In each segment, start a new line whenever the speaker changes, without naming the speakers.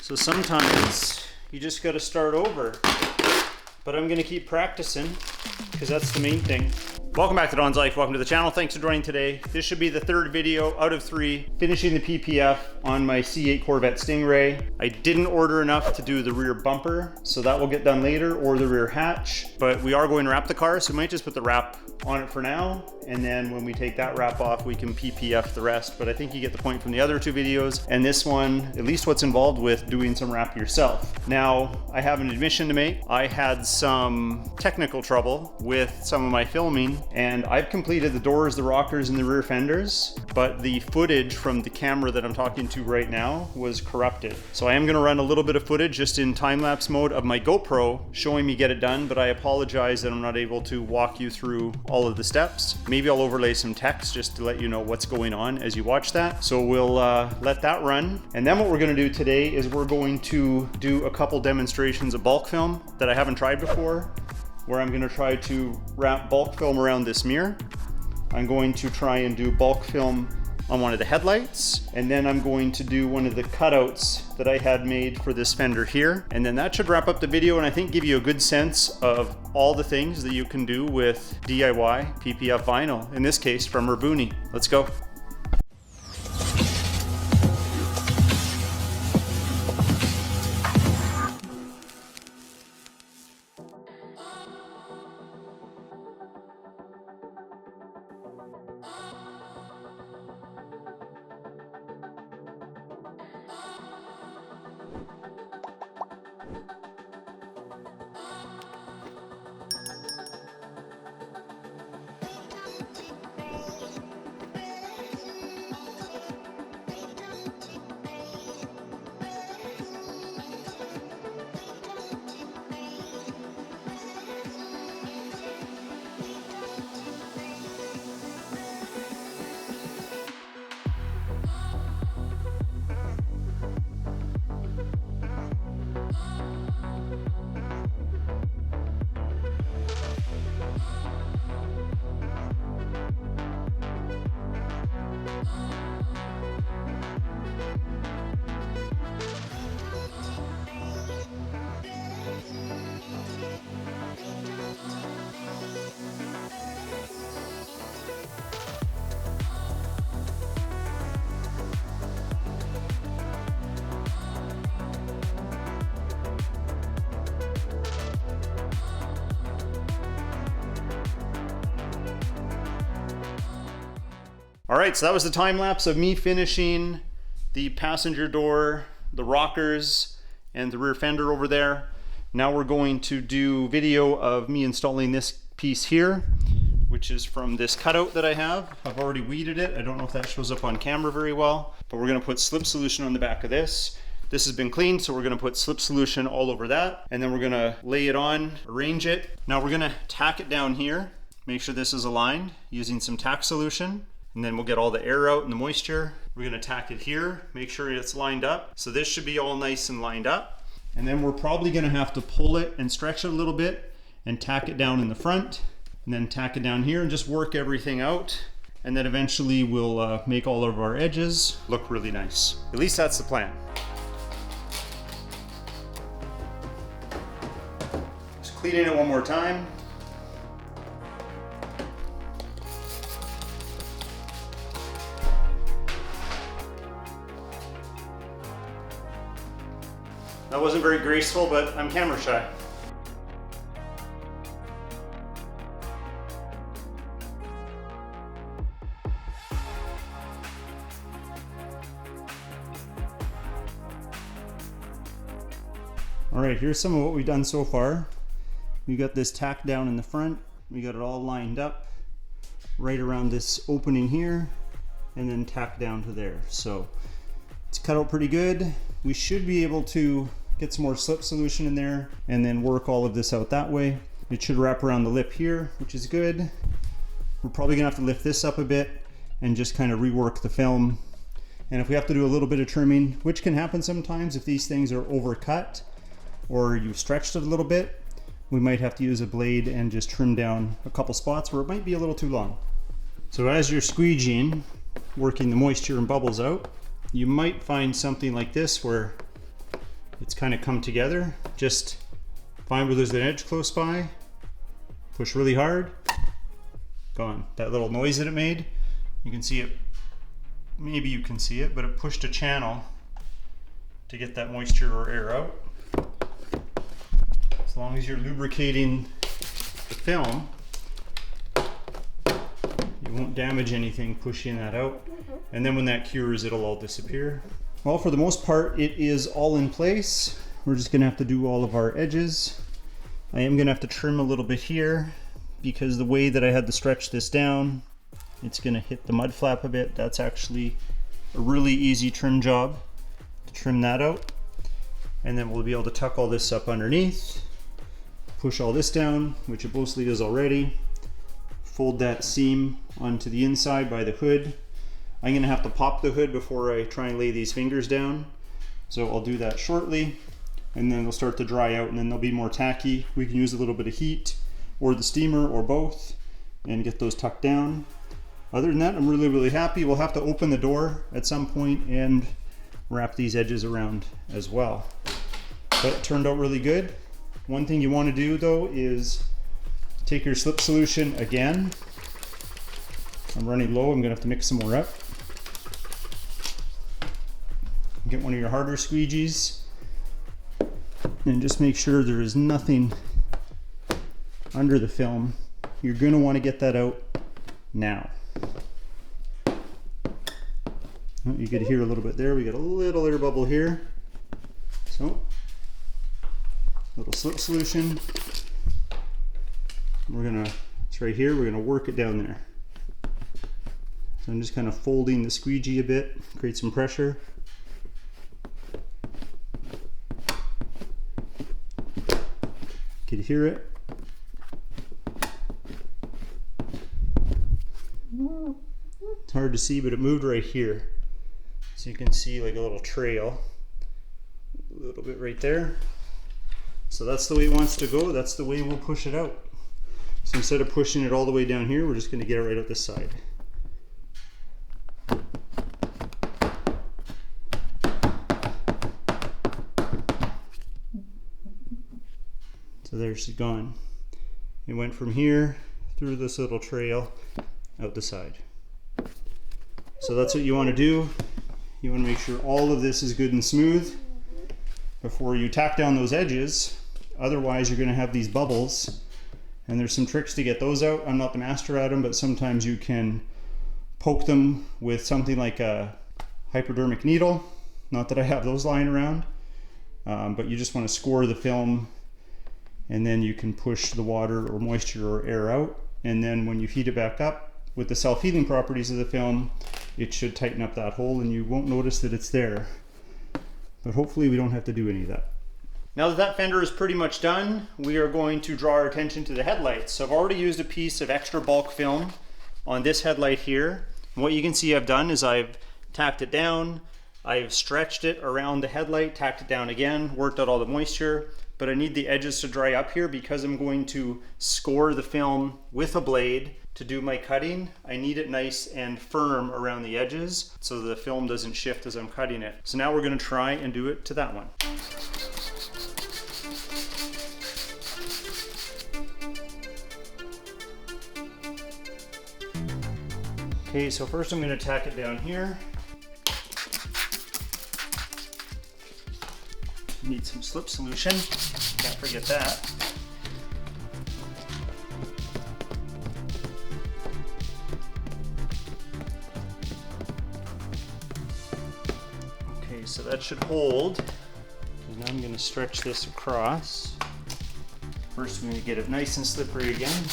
So sometimes you just got to start over. But I'm going to keep practicing because that's the main thing. Welcome back to Don's Life. Welcome to the channel. Thanks for joining today. This should be the third video out of 3 finishing the PPF on my C8 Corvette Stingray. I didn't order enough to do the rear bumper, so that will get done later, or the rear hatch, but we are going to wrap the car, so we might just put the wrap on it for now, and then when we take that wrap off, we can PPF the rest. But I think you get the point from the other 2 videos, and this one, at least what's involved with doing some wrap yourself. Now, I have an admission to make. I had some technical trouble with some of my filming, and I've completed the doors, the rockers, and the rear fenders, but the footage from the camera that I'm talking to right now was corrupted. So I am gonna run a little bit of footage just in time-lapse mode of my GoPro showing me get it done, but I apologize that I'm not able to walk you through all of the steps. Maybe I'll overlay some text just to let you know what's going on as you watch that. So we'll let that run. And then what we're gonna do today is we're going to do a couple demonstrations of bulk film that I haven't tried before, where I'm gonna try to wrap bulk film around this mirror. I'm going to try and do bulk film on one of the headlights, and then I'm going to do one of the cutouts that I had made for this fender here. And then that should wrap up the video and I think give you a good sense of all the things that you can do with DIY PPF vinyl, in this case from Ravoony. Let's go. All right, so that was the time lapse of me finishing the passenger door, the rockers, and the rear fender over there. Now we're going to do video of me installing this piece here, which is from this cutout that I have. I've already weeded it. I don't know if that shows up on camera very well, but we're gonna put slip solution on the back of this. This has been cleaned, so we're gonna put slip solution all over that, and then we're gonna lay it on, arrange it. Now we're gonna tack it down here, make sure this is aligned using some tack solution. And then we'll get all the air out and the moisture. We're gonna tack it here, make sure it's lined up. So this should be all nice and lined up. And then we're probably gonna have to pull it and stretch it a little bit and tack it down in the front, and then tack it down here and just work everything out. And then eventually we'll make all of our edges look really nice. At least that's the plan. Just cleaning it one more time. That wasn't very graceful, but I'm camera shy. All right, here's some of what we've done so far. We got this tack down in the front. We got it all lined up right around this opening here, and then tack down to there. So it's cut out pretty good. We should be able to get some more slip solution in there and then work all of this out that way. It should wrap around the lip here, which is good. We're probably gonna have to lift this up a bit and just kind of rework the film. And if we have to do a little bit of trimming, which can happen sometimes if these things are overcut or you've stretched it a little bit, we might have to use a blade and just trim down a couple spots where it might be a little too long. So as you're squeegeeing, working the moisture and bubbles out, you might find something like this where it's kind of come together. Just find where there's an edge close by, push really hard, gone. That little noise that it made, you can see it, maybe you can see it, but it pushed a channel to get that moisture or air out. As long as you're lubricating the film, you won't damage anything pushing that out. And then when that cures, it'll all disappear. Well, for the most part, it is all in place. We're just gonna have to do all of our edges. I am gonna have to trim a little bit here because the way that I had to stretch this down, it's gonna hit the mud flap a bit. That's actually a really easy trim job to trim that out. And then we'll be able to tuck all this up underneath, push all this down, which it mostly is already, fold that seam onto the inside by the hood. I'm gonna have to pop the hood before I try and lay these fingers down. So I'll do that shortly, and then they'll start to dry out, and then they'll be more tacky. We can use a little bit of heat or the steamer or both and get those tucked down. Other than that, I'm really, really happy. We'll have to open the door at some point and wrap these edges around as well. But it turned out really good. One thing you want to do though is take your slip solution again. I'm running low, I'm gonna have to mix some more up. Get one of your harder squeegees and just make sure there is nothing under the film. You're gonna want to get that out now. Oh, you could hear a little bit there. We got a little air bubble here. So, little slip solution. It's right here, we're gonna work it down there. So I'm just kind of folding the squeegee a bit, create some pressure. Could hear it. It's hard to see, but it moved right here. So you can see like a little trail, a little bit right there. So that's the way it wants to go. That's the way we'll push it out. So instead of pushing it all the way down here, we're just going to get it right out this side. So there she's gone. It went from here through this little trail out the side. So that's what you want to do. You want to make sure all of this is good and smooth before you tack down those edges. Otherwise you're going to have these bubbles, and there's some tricks to get those out. I'm not the master at them, but sometimes you can poke them with something like a hypodermic needle. Not that I have those lying around, but you just want to score the film, and then you can push the water or moisture or air out. And then when you heat it back up with the self-healing properties of the film, it should tighten up that hole and you won't notice that it's there. But hopefully we don't have to do any of that. Now that that fender is pretty much done, we are going to draw our attention to the headlights. So I've already used a piece of extra bulk film on this headlight here. And what you can see I've done is I've tacked it down, I've stretched it around the headlight, tacked it down again, worked out all the moisture, but I need the edges to dry up here because I'm going to score the film with a blade to do my cutting. I need it nice and firm around the edges so the film doesn't shift as I'm cutting it. So now we're going to try and do it to that one. Okay, so first I'm going to tack it down here. Need some slip solution, can't forget that. Okay, so that should hold. And now I'm going to stretch this across. First I'm going to get it nice and slippery again.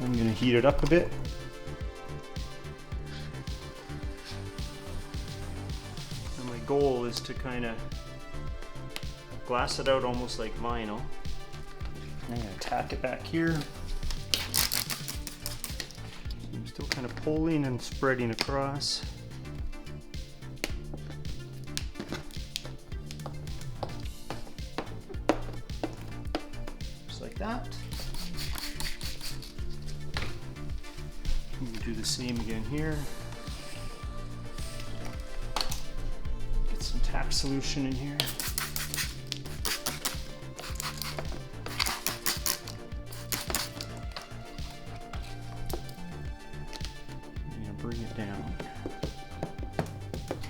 I'm going to heat it up a bit. And my goal is to kind of glass it out almost like vinyl. I'm going to tack it back here. I'm still kind of pulling and spreading across. Just like that. I'm going to do the same again here. Get some tack solution in here. I'm gonna bring it down.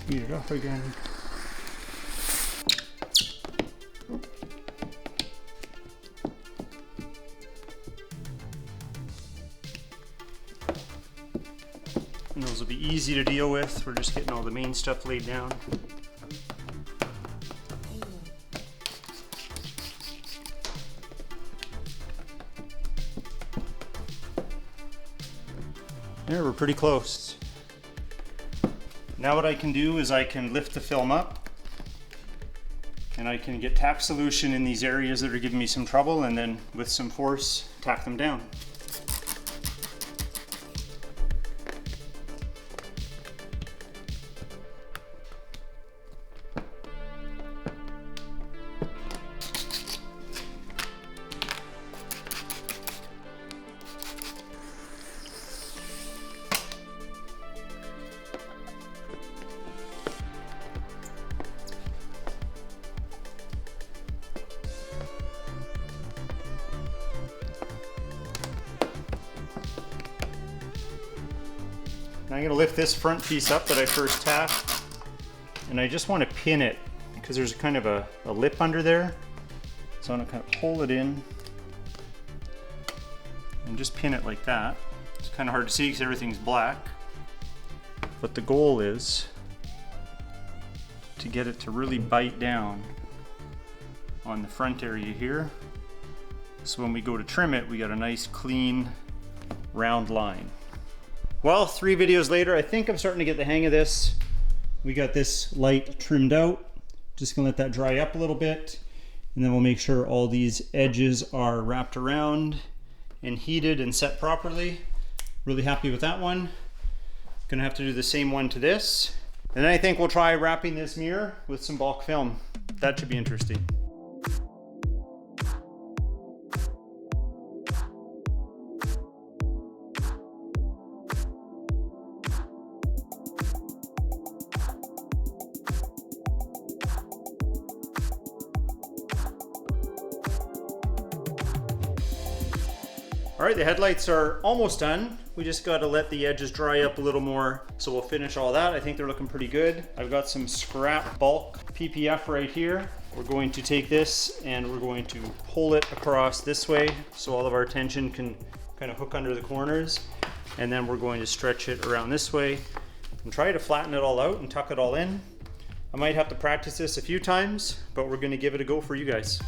Heat it up again. And those will be easy to deal with. We're just getting all the main stuff laid down. There, we're pretty close. Now what I can do is I can lift the film up and I can get tack solution in these areas that are giving me some trouble, and then with some force tack them down. I'm going to lift this front piece up that I first tacked, and I just want to pin it because there's kind of a lip under there. So I'm going to kind of pull it in and just pin it like that. It's kind of hard to see because everything's black, but the goal is to get it to really bite down on the front area here. So when we go to trim it, we got a nice clean round line. Well, 3 videos later, I think I'm starting to get the hang of this. We got this light trimmed out. Just gonna let that dry up a little bit, and then we'll make sure all these edges are wrapped around and heated and set properly. Really happy with that one. Gonna have to do the same one to this. And then I think we'll try wrapping this mirror with some bulk film. That should be interesting. All right, the headlights are almost done. We just got to let the edges dry up a little more, so we'll finish all that. I think they're looking pretty good. I've got some scrap bulk PPF right here. We're going to take this and we're going to pull it across this way so all of our tension can kind of hook under the corners. And then we're going to stretch it around this way and try to flatten it all out and tuck it all in. I might have to practice this a few times, but we're going to give it a go for you guys.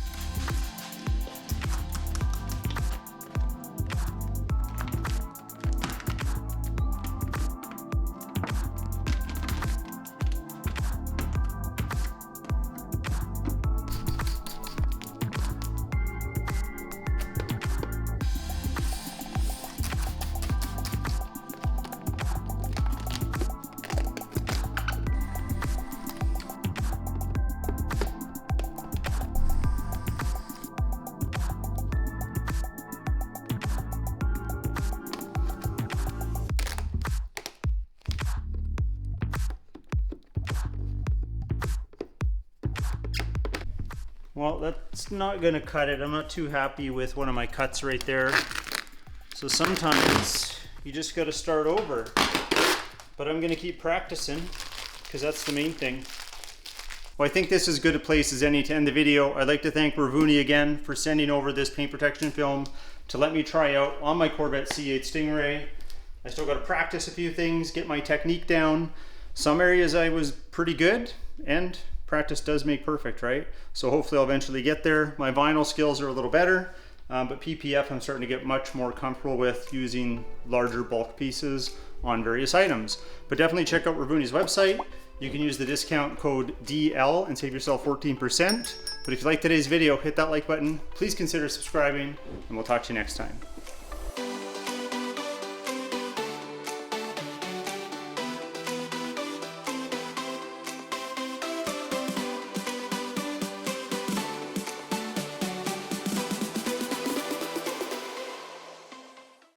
Well, that's not gonna cut it. I'm not too happy with one of my cuts right there. So sometimes you just gotta start over. But I'm gonna keep practicing because that's the main thing. Well, I think this is as good a place as any to end the video. I'd like to thank Ravoony again for sending over this paint protection film to let me try out on my Corvette C8 Stingray. I still gotta practice a few things, get my technique down. Some areas I was pretty good, and practice does make perfect, right? So hopefully I'll eventually get there. My vinyl skills are a little better, but PPF I'm starting to get much more comfortable with using larger bulk pieces on various items. But definitely check out Ravoony's website. You can use the discount code DL and save yourself 14%. But if you like today's video, hit that like button. Please consider subscribing, and we'll talk to you next time.